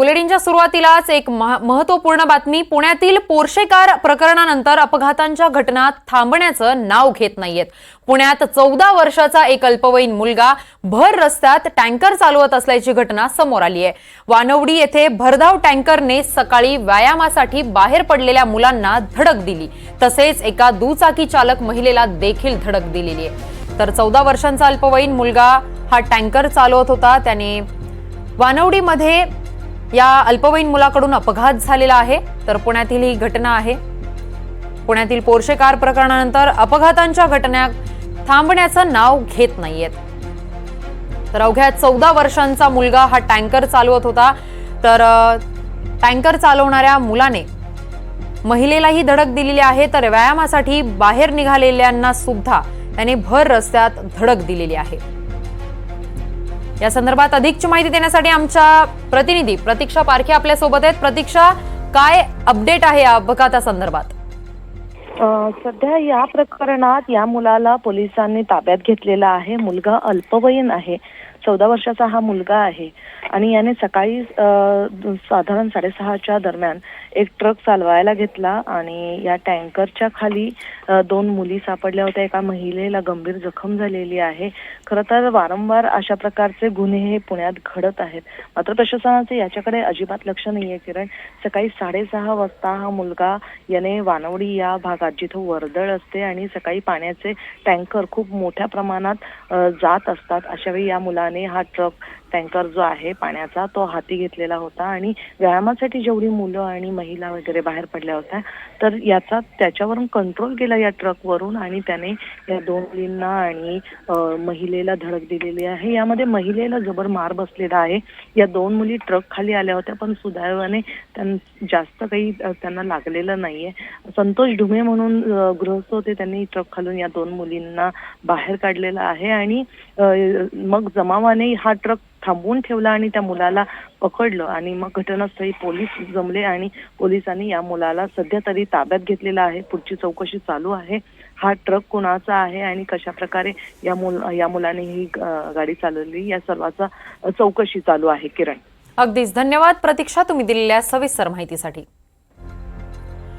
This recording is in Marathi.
बुलेटिनच्या सुरुवातीलाच एक महत्त्वपूर्ण बातमी। पुण्यातील पोर्शे कार प्रकरणानंतर अपघातांच्या घटना थांबण्याचं नाव घेत नाहीयेत। पुण्यात 14 वर्षाचा एक अल्पवयीन मुलगा भर रस्त्यात टँकर चालवत असल्याची घटना समोर आली आहे। वानवडी येथे भरधाव टँकरने सकाळी व्यायामासाठी बाहेर पडलेल्या मुलांना धडक दिली, तसेच एका दुचाकी चालक महिलेला देखील धडक दिलेली आहे। तर 14 वर्षांचा अल्पवयीन मुलगा हा टँकर चालवत होता। त्याने वानवडीमध्ये या अल्पवयीन मुलाकडून अपघात झालेला आहे। तर पुण्यातील ही घटना आहे। पुण्यातील पोर्शे कार प्रकरणानंतर अपघातांच्या घटना थांबण्याचं नाव घेत नाहीयेत। तर अवघ्या 14 वर्षांचा मुलगा हा टँकर चालवत होता। तर टँकर चालवणाऱ्या मुलाने महिलेलाही धडक दिलेली आहे। तर व्यायामासाठी बाहेर निघालेल्यांना सुद्धा त्याने भर रस्त्यात धडक दिलेली आहे। या संदर्भात अधिकची माहिती देण्यासाठी आमच्या प्रतिनिधी प्रतीक्षा पारखे आपल्या सोबत आहेत। प्रतीक्षा, काय अपडेट आहे या अपघातासंदर्भात? सध्या या प्रकरणात या मुलाला पोलिसांनी ताब्यात घेतलेला आहे। मुलगा अल्पवयीन आहे, 14 वर्षाचा हा मुलगा आहे आणि याने सकाळी साधारण 6:30च्या दरम्यान एक ट्रक चालवायला घेतला आणि या टँकरच्या खाली 2 मुली सापडल्या होत्या। एका महिलेला गंभीर जखम झालेली आहे। खरं तर वारंवार अशा प्रकारचे गुन्हे हे पुण्यात घडत आहेत, मात्र प्रशासनाचे याच्याकडे अजिबात लक्ष नाहीये किरण। सकाळी 6:30 वाजता हा मुलगा याने वानवडी या भागात जिथं वर्दळ असते आणि सकाळी पाण्याचे टँकर खूप मोठ्या प्रमाणात जात असतात, अशावेळी या मुलाने हा टँकर जो आहे पाण्याचा तो हाती घेतलेला होता आणि व्यायामासाठी जेवढी मुलं आणि महिला वगैरे बाहेर पडल्या होत्या तर त्याच्यावरून कंट्रोल केला या ट्रकवरून आणि त्याने या 2 मुलींना आणि महिलेला धडक दिलेली आहे। यामध्ये महिलेला जबर मार बसलेला आहे। या 2 मुली ट्रक खाली आल्या होत्या, पण सुदैवाने जास्त काही त्यांना लागलेलं नाहीये। संतोष ढुमे म्हणून गृहस्थ होते, त्यांनी ट्रक खालून या 2 मुलींना बाहेर काढलेला आहे आणि मग जमावाने हा ट्रक थांबवून ठेवला आणि त्या मुलाला पकडलं आणि मग घटनास्थळी पोलीस जमले आणि पोलिसांनी या मुलाला सध्या तरी ताब्यात घेतलेला आहे। पुढची चौकशी चालू आहे। हा ट्रक कोणाचा आहे आणि कशा प्रकारे या मुलाने ही गाडी चालवली या सर्वाचा चौकशी चालू आहे। किरण, अगदीच धन्यवाद प्रतीक्षा, तुम्ही दिलेल्या सविस्तर माहितीसाठी।